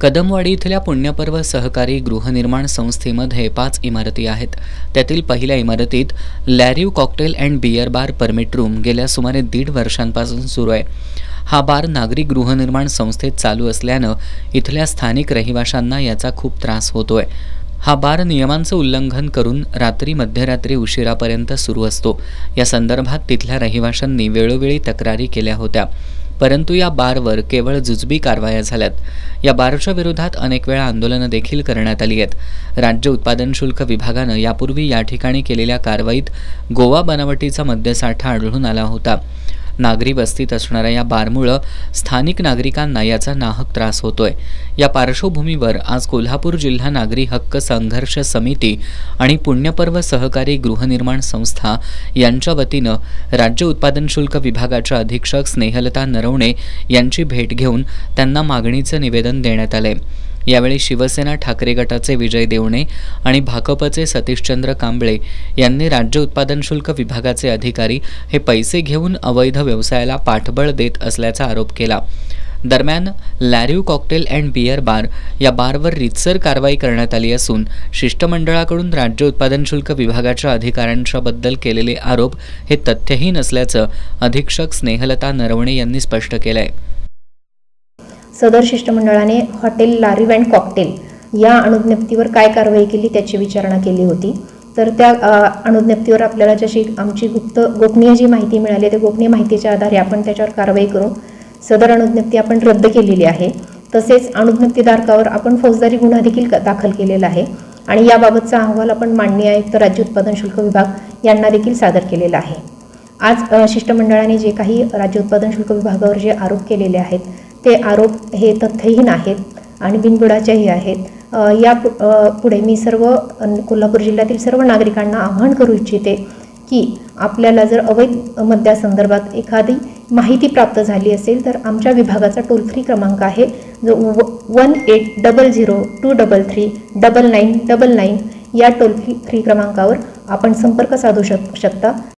कदमवाडी इथल्या पुण्यपर्व सहकारी गृहनिर्माण संस्थेमध्ये 5 इमारती आहेत. त्यातील पहिल्या इमारतीत लॅरिव्ह cocktail and beer bar permit room गेल्या सुमारे 1.5 वर्षांपासून सुरू आहे. हा बार नागरी गृहनिर्माण संस्थेत चालू असल्यानं इथल्या स्थानिक रहिवाशांना याचा खूप त्रास होतोय. हा बार नियमांचं उल्लंघन करून रात्री मध्यरात्री उशिरापर्यंत सुरू असतो. या संदर्भात तिथल्या रहिवाशांनी वेळोवेळी तक्रारी केल्या होत्या, परंतु या बारवर केवळ जुजबी कारवाया झाल्यात. या बारच्या विरोधात अनेक वेळा आंदोलनं देखील करण्यात आली आहेत. राज्य उत्पादन शुल्क विभागानं यापूर्वी या ठिकाणी केलेल्या कारवाईत गोवा बनावटीचा मद्यसाठा आढळून आला होता. नागरी वस्तीत असणाऱ्या या बारमुळं स्थानिक नागरिकांना याचा नाहक त्रास होतोय. या पार्श्वभूमीवर आज कोल्हापूर जिल्हा नागरी हक्क संघर्ष समिती आणि पुण्यपर्व सहकारी गृहनिर्माण संस्था यांच्या वतीनं राज्य उत्पादन शुल्क विभागाच्या अधीक्षक स्नेहलता नरवणे यांची भेट घेऊन त्यांना मागणीचं निवेदन देण्यात आलंय. यावेळी शिवसेना ठाकरे गटाचे विजय देवणे आणि भाकपचे सतीशचंद्र कांबळे यांनी राज्य उत्पादन शुल्क विभागाचे अधिकारी हे पैसे घेऊन अवैध व्यवसायाला पाठबळ देत असल्याचा आरोप केला. दरम्यान लॅरिव्ह कॉकटेल अँड बियर बार या बारवर रीतसर कारवाई करण्यात आली असून शिष्टमंडळाकडून राज्य उत्पादन शुल्क विभागाच्या अधिकाऱ्यांच्या बद्दल केलेले आरोप हे तथ्यहीन असल्याचं अधीक्षक स्नेहलता नरवणे यांनी स्पष्ट केलंय. सदर शिष्टमंडळाने हॉटेल लॅरिव्ह अँड कॉकटेल या अणुज्ञप्तीवर काय कारवाई केली त्याची विचारणा केली होती. तर त्या अणुज्ञप्तीवर आपल्याला जशी आमची गोपनीय जी माहिती मिळाली त्या गोपनीय माहितीच्या आधारे आपण त्याच्यावर कारवाई करून सदर अणुज्ञप्ती आपण रद्द केलेली आहे. तसेच अणुज्ञप्तीधारकावर आपण फौजदारी गुन्हा देखील दाखल केलेला आहे आणि याबाबतचा अहवाल आपण माननीय आयुक्त राज्य उत्पादन शुल्क विभाग यांना देखील सादर केलेला आहे. आज शिष्टमंडळाने जे काही राज्य उत्पादन शुल्क विभागावर जे आरोप केलेले आहेत ते आरोप हे तथ्यहीन आहेत आणि बिनबुडाचेही आहेत. पुढे मी सर्व कोल्हापूर जिल्ह्यातील सर्व नागरिकांना आवाहन करू इच्छिते की आपल्याला जर अवैध मद्यासंदर्भात एखादी माहिती प्राप्त झाली असेल तर आमच्या विभागाचा टोल फ्री क्रमांक आहे जो 1800-233-9999 या टोल फ्री क्रमांकावर आपण संपर्क साधू शकता.